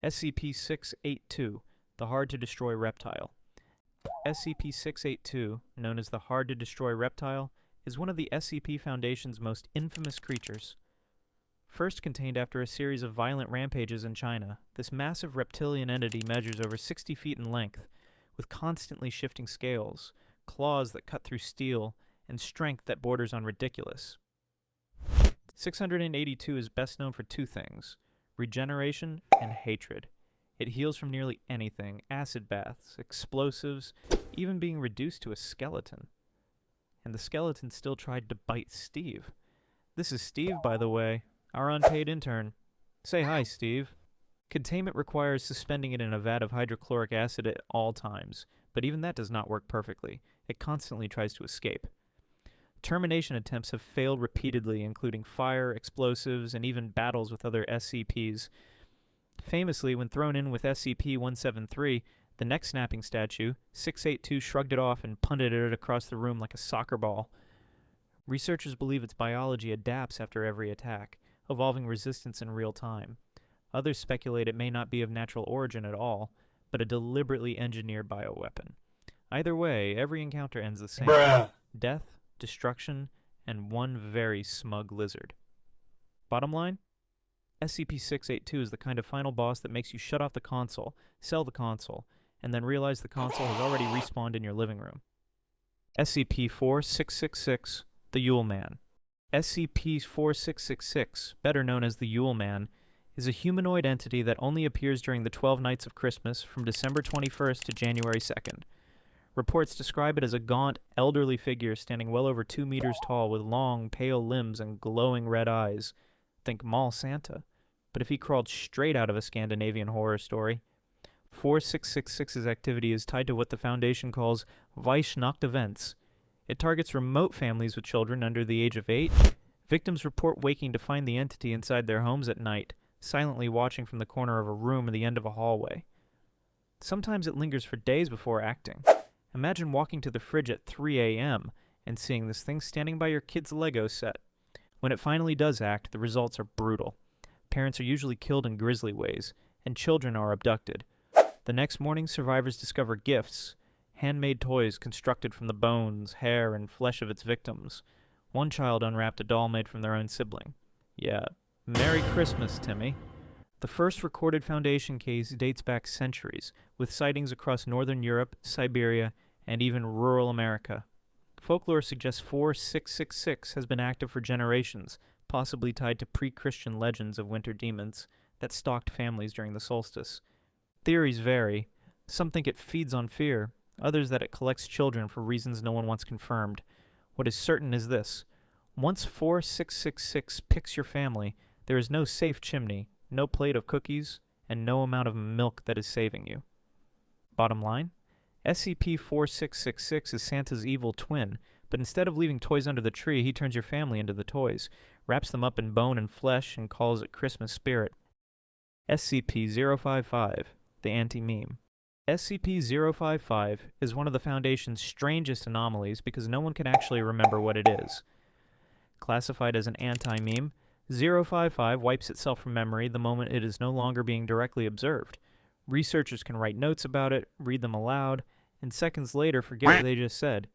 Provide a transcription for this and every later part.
SCP-682, the hard-to-destroy reptile. SCP-682, known as the hard-to-destroy reptile, is one of the SCP Foundation's most infamous creatures. First contained after a series of violent rampages in China, this massive reptilian entity measures over 60 feet in length, with constantly shifting scales, claws that cut through steel, and strength that borders on ridiculous. 682 is best known for two things: regeneration and hatred. It heals from nearly anything: acid baths, explosives, even being reduced to a skeleton. And the skeleton still tried to bite Steve. This is Steve, by the way, our unpaid intern. Say hi, Steve. Containment requires suspending it in a vat of hydrochloric acid at all times, but even that does not work perfectly. It constantly tries to escape. Termination attempts have failed repeatedly, including fire, explosives, and even battles with other SCPs. Famously, when thrown in with SCP-173, the neck snapping statue, 682 shrugged it off and punted it across the room like a soccer ball. Researchers believe its biology adapts after every attack, evolving resistance in real time. Others speculate it may not be of natural origin at all, but a deliberately engineered bioweapon. Either way, every encounter ends the same. Death, destruction, and one very smug lizard. Bottom line? SCP-682 is the kind of final boss that makes you shut off the console, sell the console, and then realize the console has already respawned in your living room. SCP-4666, the Yule Man. SCP-4666, better known as the Yule Man, is a humanoid entity that only appears during the 12 nights of Christmas from December 21st to January 2nd. Reports describe it as a gaunt, elderly figure standing well over 2 meters tall with long, pale limbs and glowing red eyes. Think Mall Santa. But if he crawled straight out of a Scandinavian horror story. 4666's activity is tied to what the Foundation calls Weihnacht events. It targets remote families with children under the age of 8. Victims report waking to find the entity inside their homes at night, silently watching from the corner of a room at the end of a hallway. Sometimes it lingers for days before acting. Imagine walking to the fridge at 3 a.m. and seeing this thing standing by your kid's Lego set. When it finally does act, the results are brutal. Parents are usually killed in grisly ways, and children are abducted. The next morning, survivors discover gifts, handmade toys constructed from the bones, hair, and flesh of its victims. One child unwrapped a doll made from their own sibling. Yeah, Merry Christmas, Timmy. The first recorded Foundation case dates back centuries, with sightings across northern Europe, Siberia, and even rural America. Folklore suggests 4666 has been active for generations, possibly tied to pre-Christian legends of winter demons that stalked families during the solstice. Theories vary. Some think it feeds on fear, others that it collects children for reasons no one wants confirmed. What is certain is this: once 4666 picks your family, there is no safe chimney, no plate of cookies, and no amount of milk that is saving you. Bottom line? SCP-4666 is Santa's evil twin, but instead of leaving toys under the tree, he turns your family into the toys, wraps them up in bone and flesh, and calls it Christmas spirit. SCP-055, the anti-meme. SCP-055 is one of the Foundation's strangest anomalies because no one can actually remember what it is. Classified as an anti-meme, 055 wipes itself from memory the moment it is no longer being directly observed. Researchers can write notes about it, read them aloud, and seconds later forget what they just said.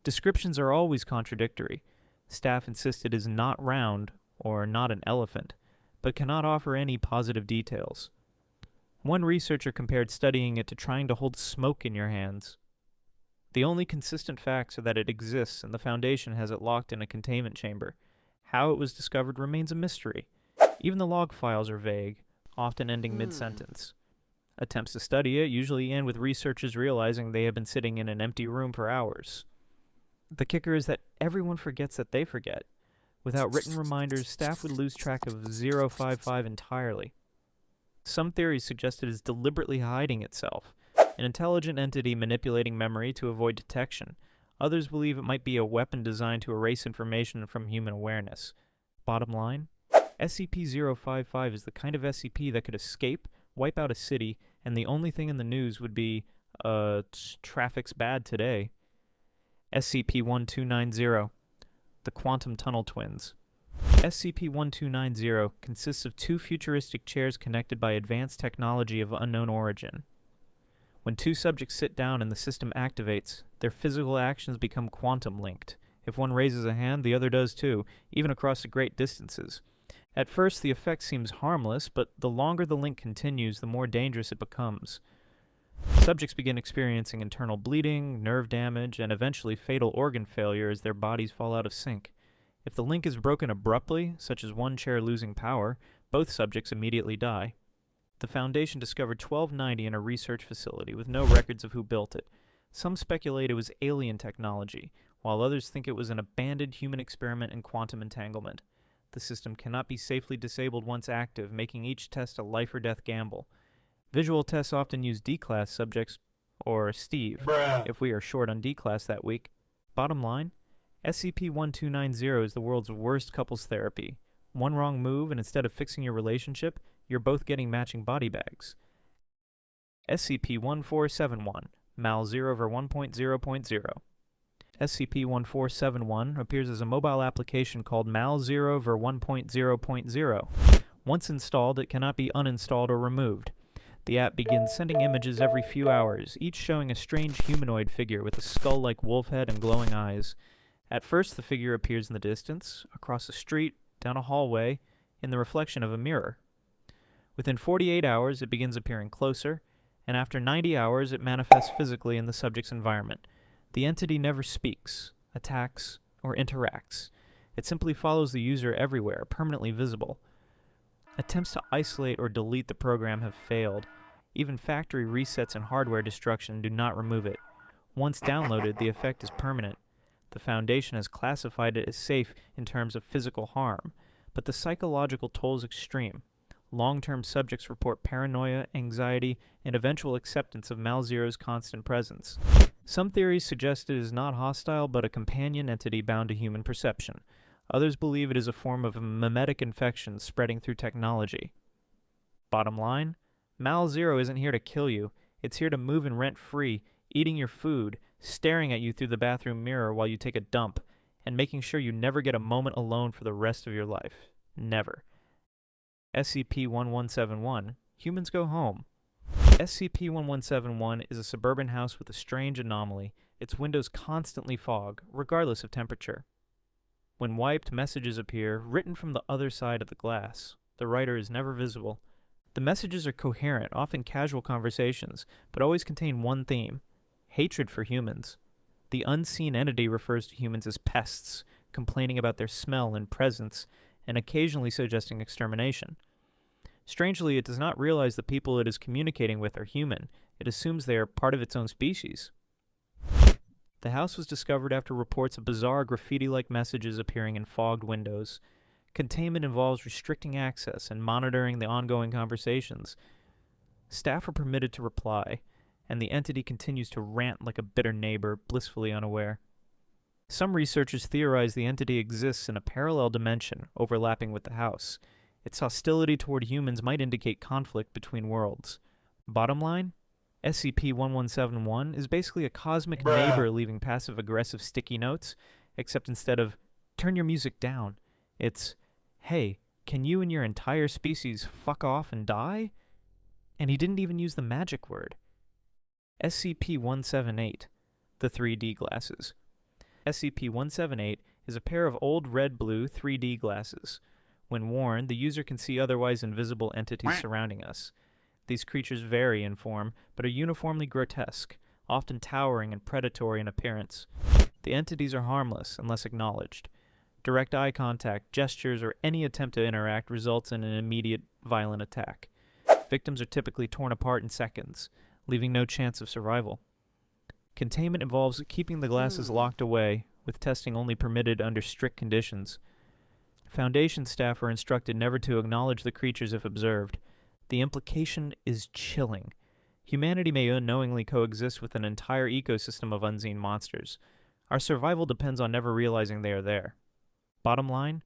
Descriptions are always contradictory. Staff insist it is not round, or not an elephant, but cannot offer any positive details. One researcher compared studying it to trying to hold smoke in your hands. The only consistent facts are that it exists and the Foundation has it locked in a containment chamber. How it was discovered remains a mystery. Even the log files are vague, often ending mid-sentence. Attempts to study it usually end with researchers realizing they have been sitting in an empty room for hours. The kicker is that everyone forgets that they forget. Without written reminders, staff would lose track of 055 entirely. Some theories suggest it is deliberately hiding itself, an intelligent entity manipulating memory to avoid detection. Others believe it might be a weapon designed to erase information from human awareness. Bottom line? SCP-055 is the kind of SCP that could escape, wipe out a city, and the only thing in the news would be, traffic's bad today. SCP-1290, the Quantum Tunnel Twins. SCP-1290 consists of 2 futuristic chairs connected by advanced technology of unknown origin. When 2 subjects sit down and the system activates, their physical actions become quantum-linked. If one raises a hand, the other does too, even across the great distances. At first, the effect seems harmless, but the longer the link continues, the more dangerous it becomes. Subjects begin experiencing internal bleeding, nerve damage, and eventually fatal organ failure as their bodies fall out of sync. If the link is broken abruptly, such as one chair losing power, both subjects immediately die. The Foundation discovered 1290 in a research facility with no records of who built it. Some speculate it was alien technology, while others think it was an abandoned human experiment in quantum entanglement. The system cannot be safely disabled once active, making each test a life-or-death gamble. Visual tests often use D-class subjects, or Steve, if we are short on D-class that week. Bottom line, SCP-1290 is the world's worst couples therapy. One wrong move, and instead of fixing your relationship, you're both getting matching body bags. SCP-1471, Mal0 1.0.0. SCP-1471 appears as a mobile application called Mal0 1.0.0. Once installed, it cannot be uninstalled or removed. The app begins sending images every few hours, each showing a strange humanoid figure with a skull-like wolf head and glowing eyes. At first, the figure appears in the distance, across a street, down a hallway, in the reflection of a mirror. Within 48 hours, it begins appearing closer, and after 90 hours, it manifests physically in the subject's environment. The entity never speaks, attacks, or interacts. It simply follows the user everywhere, permanently visible. Attempts to isolate or delete the program have failed. Even factory resets and hardware destruction do not remove it. Once downloaded, the effect is permanent. The Foundation has classified it as safe in terms of physical harm, but the psychological toll is extreme. Long-term subjects report paranoia, anxiety, and eventual acceptance of Mal0's constant presence. Some theories suggest it is not hostile, but a companion entity bound to human perception. Others believe it is a form of a mimetic infection spreading through technology. Bottom line, Mal0 isn't here to kill you. It's here to move in rent-free, eating your food, staring at you through the bathroom mirror while you take a dump, and making sure you never get a moment alone for the rest of your life. Never. SCP-1171, Humans Go Home. SCP-1171 is a suburban house with a strange anomaly. Its windows constantly fog, regardless of temperature. When wiped, messages appear, written from the other side of the glass. The writer is never visible. The messages are coherent, often casual conversations, but always contain one theme: hatred for humans. The unseen entity refers to humans as pests, complaining about their smell and presence, and occasionally suggesting extermination. Strangely, it does not realize the people it is communicating with are human. It assumes they are part of its own species. The house was discovered after reports of bizarre graffiti-like messages appearing in fogged windows. Containment involves restricting access and monitoring the ongoing conversations. Staff are permitted to reply, and the entity continues to rant like a bitter neighbor, blissfully unaware. Some researchers theorize the entity exists in a parallel dimension overlapping with the house. Its hostility toward humans might indicate conflict between worlds. Bottom line, SCP-1171 is basically a cosmic neighbor leaving passive-aggressive sticky notes, except instead of, "Turn your music down," it's, "Hey, can you and your entire species fuck off and die?" And he didn't even use the magic word. SCP-178, the 3D glasses. SCP-178 is a pair of old red-blue 3D glasses. When worn, the user can see otherwise invisible entities surrounding us. These creatures vary in form, but are uniformly grotesque, often towering and predatory in appearance. The entities are harmless unless acknowledged. Direct eye contact, gestures, or any attempt to interact results in an immediate, violent attack. Victims are typically torn apart in seconds, leaving no chance of survival. Containment involves keeping the glasses locked away, with testing only permitted under strict conditions. Foundation staff are instructed never to acknowledge the creatures if observed. The implication is chilling. Humanity may unknowingly coexist with an entire ecosystem of unseen monsters. Our survival depends on never realizing they are there. Bottom line,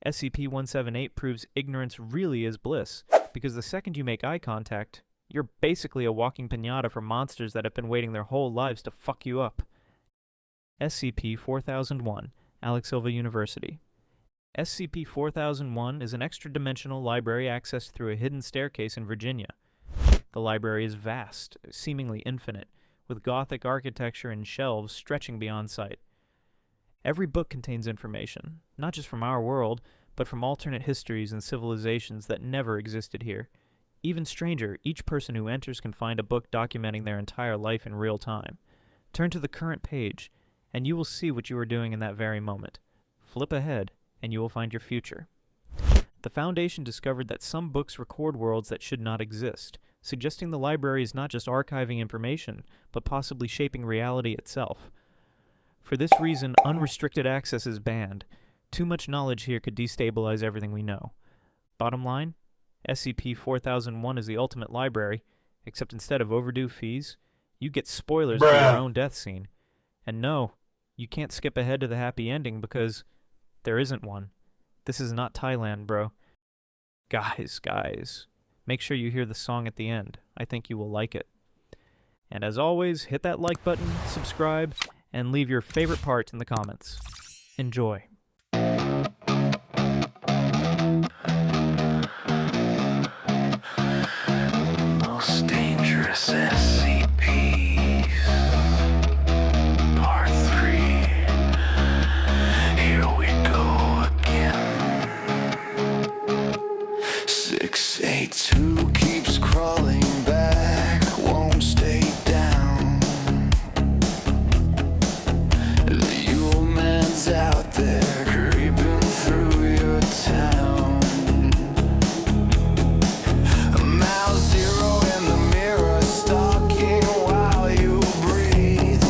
SCP-178 proves ignorance really is bliss, because the second you make eye contact, you're basically a walking piñata for monsters that have been waiting their whole lives to fuck you up. SCP-4001, Alexylva University. SCP-4001 is an extra-dimensional library accessed through a hidden staircase in Virginia. The library is vast, seemingly infinite, with Gothic architecture and shelves stretching beyond sight. Every book contains information, not just from our world, but from alternate histories and civilizations that never existed here. Even stranger, each person who enters can find a book documenting their entire life in real time. Turn to the current page, and you will see what you are doing in that very moment. Flip ahead, and you will find your future. The Foundation discovered that some books record worlds that should not exist, suggesting the library is not just archiving information, but possibly shaping reality itself. For this reason, unrestricted access is banned. Too much knowledge here could destabilize everything we know. Bottom line, SCP-4001 is the ultimate library, except instead of overdue fees, you get spoilers for your own death scene. And no, you can't skip ahead to the happy ending because there isn't one. This is not Thailand, bro. Guys, make sure you hear the song at the end. I think you will like it. And as always, hit that like button, subscribe, and leave your favorite part in the comments. Enjoy. Most dangerous SCPs Part 3. Here we go again. 682 keeps crawling back, won't stay down. The Yule Man's out there creeping through your town. Mile zero in the mirror, stalking while you breathe.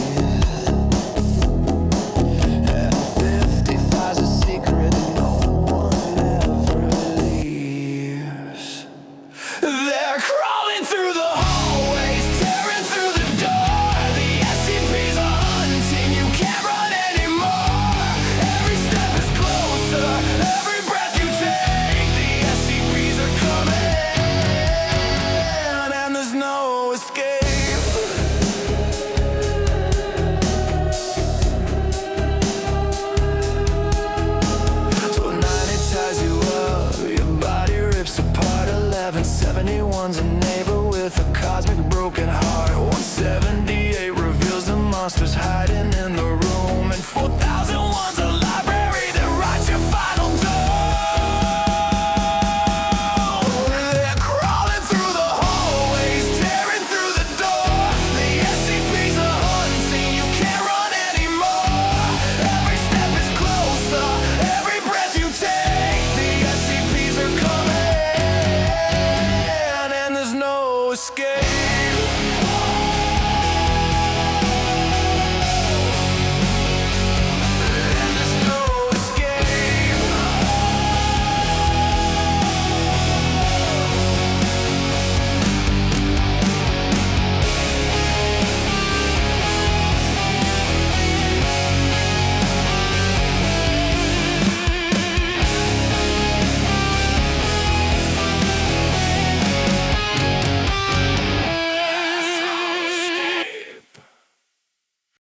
And 55's a secret no one ever leaves. They're crawling through the hallways, tearing through the door. The SCPs are hunting, you can't run anymore. Every step is closer, every breath you take. The SCPs are coming, and there's no escape. So 90 ties you up, your body rips apart. 1171's a neighbor with a cosmic broken heart. 178 reveals the monsters hiding in the room, and 4001's a library that writes your final doom. They're crawling through the hallways, tearing through the door. The SCPs are hunting, you can't run anymore. Every step is closer, every breath you take. The SCPs are coming, and there's no escape.